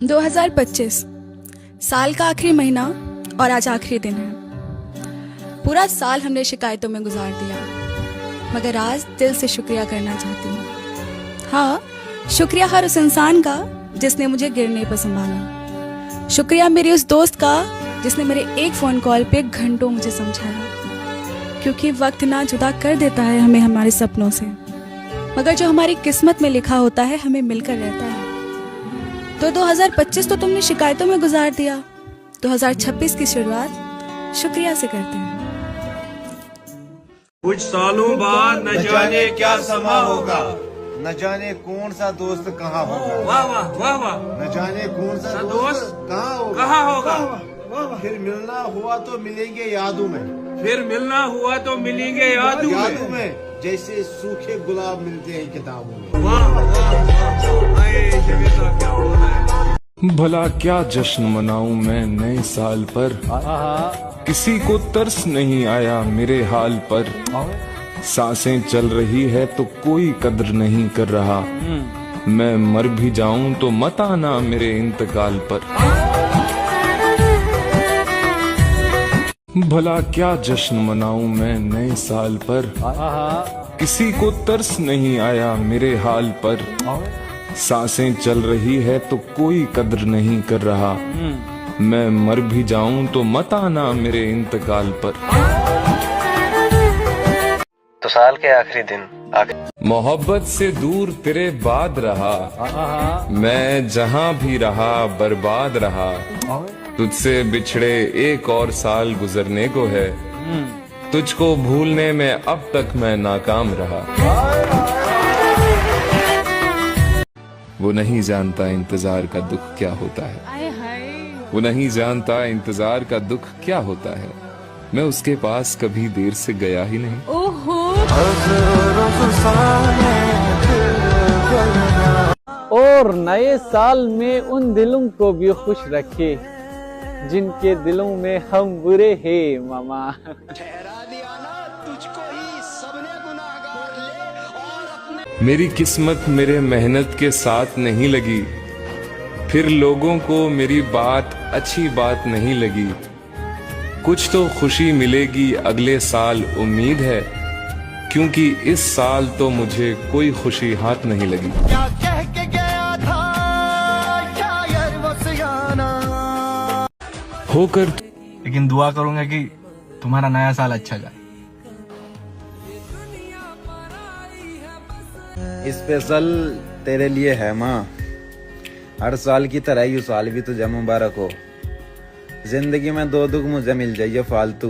2025 साल का आखिरी महीना और आज आखिरी दिन है। पूरा साल हमने शिकायतों में गुजार दिया, मगर आज दिल से शुक्रिया करना चाहती हूँ। हाँ, शुक्रिया हर उस इंसान का जिसने मुझे गिरने पर संभाला। शुक्रिया मेरी उस दोस्त का जिसने मेरे एक फ़ोन कॉल पे घंटों मुझे समझाया। क्योंकि वक्त ना जुदा कर देता है हमें हमारे सपनों से, मगर जो हमारी किस्मत में लिखा होता है हमें मिलकर रहता है। तो 2025 तो तुमने शिकायतों में गुजार दिया, 2026 की शुरुआत शुक्रिया से करते हैं। कुछ सालों बाद न जाने क्या समा होगा, न जाने कौन सा दोस्त कहाँ होगा। वाह वाह वाह वाह। न जाने कौन सा दोस्त कहाँ होगा। फिर मिलना हुआ तो मिलेंगे यादों में, फिर मिलना हुआ तो मिलेंगे यादों में जैसे सूखे गुलाब मिलते हैं किताबों में। वाह वाह वाह। अरे शबीर साहब क्या हो रहा है। भला क्या जश्न मनाऊं मैं नए साल पर, किसी को तरस नहीं आया मेरे हाल पर। सांसें चल रही है तो कोई कद्र नहीं कर रहा, मैं मर भी जाऊं तो मत आना मेरे इंतकाल पर। भला क्या जश्न मनाऊं मैं नए साल पर, किसी को तरस नहीं आया मेरे हाल पर। सांसें चल रही है तो कोई कद्र नहीं कर रहा, मैं मर भी जाऊं तो मत आना मेरे इंतकाल पर। तो साल के आखिरी दिन मोहब्बत से दूर तेरे बाद रहा, मैं जहां भी रहा बर्बाद रहा। तुझसे बिछड़े एक और साल गुजरने को है, तुझको भूलने में अब तक मैं नाकाम रहा। वो नहीं जानता इंतजार का दुख क्या होता है, वो नहीं जानता इंतजार का दुख क्या होता है। मैं उसके पास कभी देर से गया ही नहीं। और नए साल में उन दिलों को भी खुश रखे जिनके दिलों में हम बुरे हैं मामा। मेरी किस्मत मेरे मेहनत के साथ नहीं लगी, फिर लोगों को मेरी बात अच्छी बात नहीं लगी। कुछ तो खुशी मिलेगी अगले साल उम्मीद है, क्योंकि इस साल तो मुझे कोई खुशी हाथ नहीं लगी। क्या कह के गया था शायर वो सियाना होकर लेकिन दुआ करूंगा कि तुम्हारा नया साल अच्छा जाए। स्पेशल तेरे लिए है माँ, हर साल की तरह ये साल भी तुझे मुबारक हो। जिंदगी में दो दुख मुझे मिल जाइए फालतू,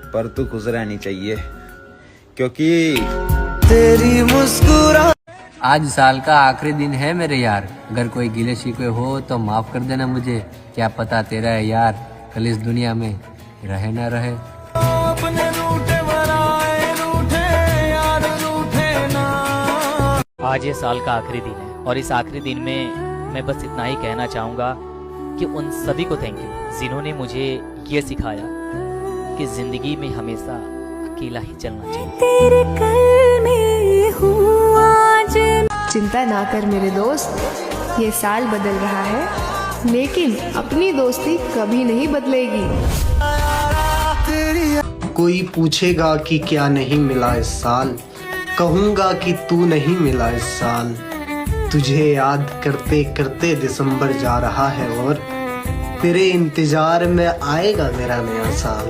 पर तू खुश रहनी चाहिए क्योंकि तेरी मुस्कुरा। आज साल का आखिरी दिन है मेरे यार, अगर कोई गिले शिकवे हो तो माफ कर देना मुझे। क्या पता तेरा है यार कल इस दुनिया में रहे ना रहे। आज ये साल का आखिरी दिन है और इस आखिरी दिन में मैं बस इतना ही कहना चाहूँगा कि उन सभी को थैंक यू जिन्होंने मुझे ये सिखाया कि जिंदगी में हमेशा अकेला ही चलना चाहिए। तेरे कल में हूँ आज। चिंता ना कर मेरे दोस्त, ये साल बदल रहा है लेकिन अपनी दोस्ती कभी नहीं बदलेगी। कोई पूछेगा कि क्या नहीं मिला इस साल, कहूँगा कि तू नहीं मिला इस साल। तुझे याद करते करते दिसंबर जा रहा है और तेरे इंतजार में आएगा मेरा नया साल।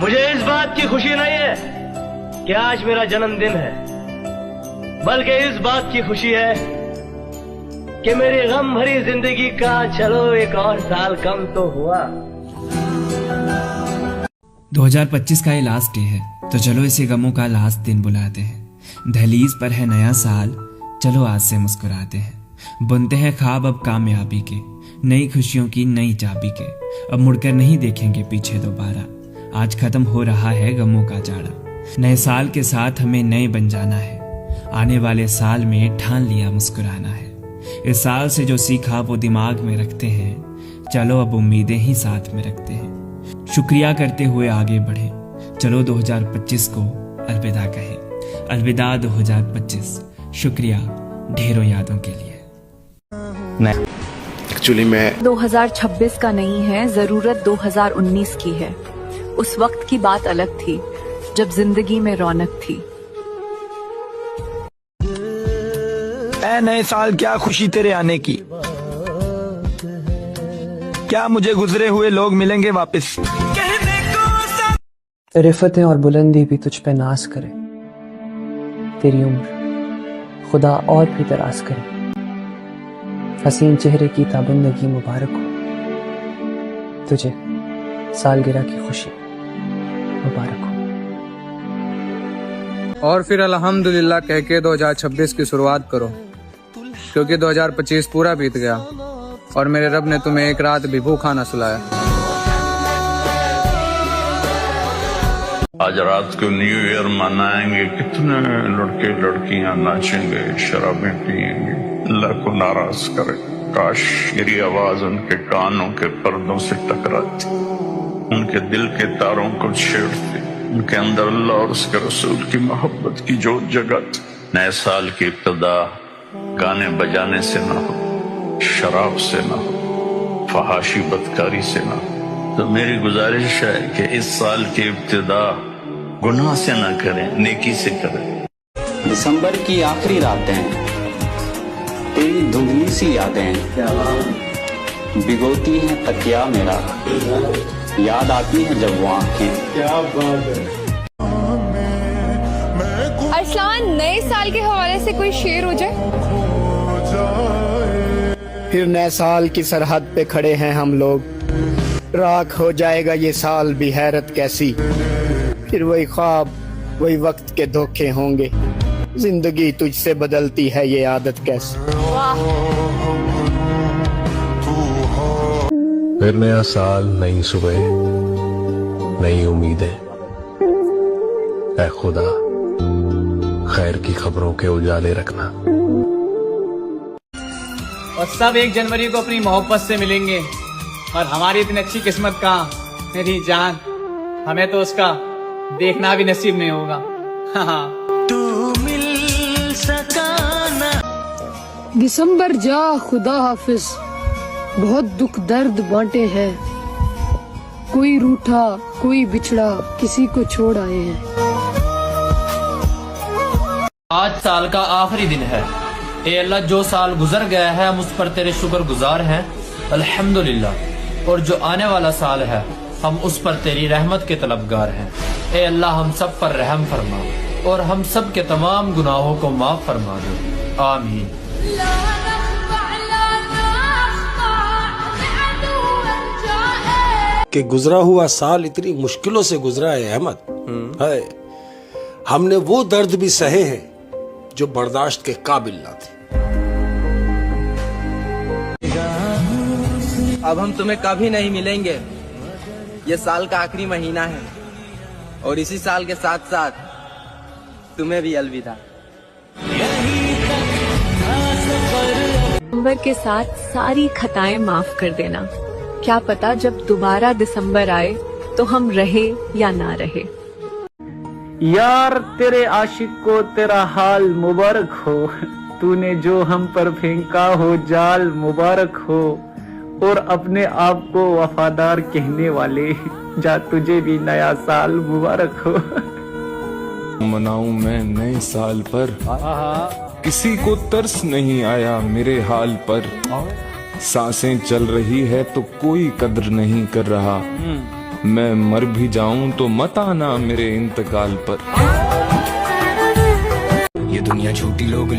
मुझे इस बात की खुशी नहीं है कि आज मेरा जन्मदिन है, बल्कि इस बात की खुशी है कि मेरी गम भरी जिंदगी का चलो एक और साल कम तो हुआ। 2025 का ये लास्ट डे है, तो चलो इसे गमों का लास्ट दिन बुलाते हैं। दहलीज पर है नया साल, चलो आज से मुस्कुराते हैं। बुनते हैं ख्वाब अब कामयाबी के, नई खुशियों की नई चाबी के। अब मुड़कर नहीं देखेंगे पीछे दोबारा, आज खत्म हो रहा है गमों का जाड़ा। नए साल के साथ हमें नए बन जाना है, आने वाले साल में ठान लिया मुस्कुराना है। इस साल से जो सीखा वो दिमाग में रखते हैं, चलो अब उम्मीदें ही साथ में रखते हैं। शुक्रिया करते हुए आगे बढ़े, चलो 2025 को अलविदा कहें। अलविदा 2025, शुक्रिया ढेरों यादों के लिए। एक्चुअली मैं 2026 का नहीं है, जरूरत 2019 की है। उस वक्त की बात अलग थी जब जिंदगी में रौनक थी। ऐ नए साल, क्या खुशी तेरे आने की। क्या मुझे गुजरे हुए लोग मिलेंगे वापस। रिफतें और बुलंदी भी तुझ पे नाज करे, तेरी उम्र खुदा और भी दराज करे। हसीन चेहरे की ताबंदगी मुबारक हो, तुझे सालगिरह की खुशी मुबारक हो। और फिर अल्हम्दुलिल्लाह कह के 2026 की शुरुआत करो, क्योंकि 2025 पूरा बीत गया और मेरे रब ने तुम्हें एक रात भी भूखा न सुलाया। आज रात को न्यू ईयर मनाएंगे, कितने लड़के लड़कियां नाचेंगे, शराबें पिएंगे। अल्लाह को नाराज करे, काश मेरी आवाज उनके कानों के पर्दों से टकराती, उनके दिल के तारों को छेड़ती, उनके अंदर अल्लाह और उसके रसूल की मोहब्बत की जोत जगाती। नए साल की इब्तिदा गाने बजाने से ना हो, शराब से ना हो, फहाशी बदकारी से ना हो। तो मेरी गुजारिश है कि इस साल की इब्तिदा गुनाह से ना करें, नेकी से करें। दिसंबर की आखिरी रातें, तेरी धुंधली सी यादें भिगोती हैं तकिया मेरा, याद आती हैं जब वो आंखें। क्या बात है। अरसलान, नए साल के हवाले से कोई शेर हो जाए। फिर नए साल की सरहद पे खड़े हैं हम लोग, राख हो जाएगा ये साल भी हैरत कैसी। फिर वही ख्वाब, वही वक्त के धोखे होंगे, जिंदगी तुझसे बदलती है ये आदत कैसी। फिर नया साल, नई सुबह, नई उम्मीदें। ऐ खुदा, खैर की खबरों के उजाले रखना। और सब 1 जनवरी को अपनी मोहब्बत से मिलेंगे, और हमारी इतनी अच्छी किस्मत कहाँ मेरी जान, हमें तो उसका देखना भी नसीब नहीं होगा। तू मिल सका ना। दिसंबर जा खुदा हाफिज, बहुत दुख दर्द बांटे हैं, कोई रूठा कोई बिछड़ा, किसी को छोड़ आए हैं। आज साल का आखिरी दिन है। ए अल्लाह, जो साल गुजर गया है हम उस पर तेरे शुक्र गुजार हैं, अल्हम्दुलिल्लाह। और जो आने वाला साल है हम उस पर तेरी रहमत के तलबगार हैं। ए अल्लाह, हम सब पर रहम फरमा और हम सब के तमाम गुनाहों को माफ फरमा दो, आमीन। कि गुजरा हुआ साल इतनी मुश्किलों से गुजरा है अहमद, है हमने वो दर्द भी सहे हैं जो बर्दाश्त के काबिल ना थे। अब हम तुम्हें कभी नहीं मिलेंगे, ये साल का आखिरी महीना है, और इसी साल के साथ साथ तुम्हें भी अलविदा। दिसंबर के साथ सारी खताएं माफ कर देना, क्या पता जब दोबारा दिसंबर आए तो हम रहे या ना रहे। यार तेरे आशिक को तेरा हाल मुबारक हो, तूने जो हम पर फेंका हो जाल मुबारक हो, और अपने आप को वफादार कहने वाले जा तुझे भी नया साल मुबारक हो। मनाऊं मैं नए साल पर, किसी को तरस नहीं आया मेरे हाल पर। सांसें चल रही है तो कोई कद्र नहीं कर रहा, मैं मर भी जाऊं तो मत आना मेरे इंतकाल पर। ये दुनिया झूठी लोग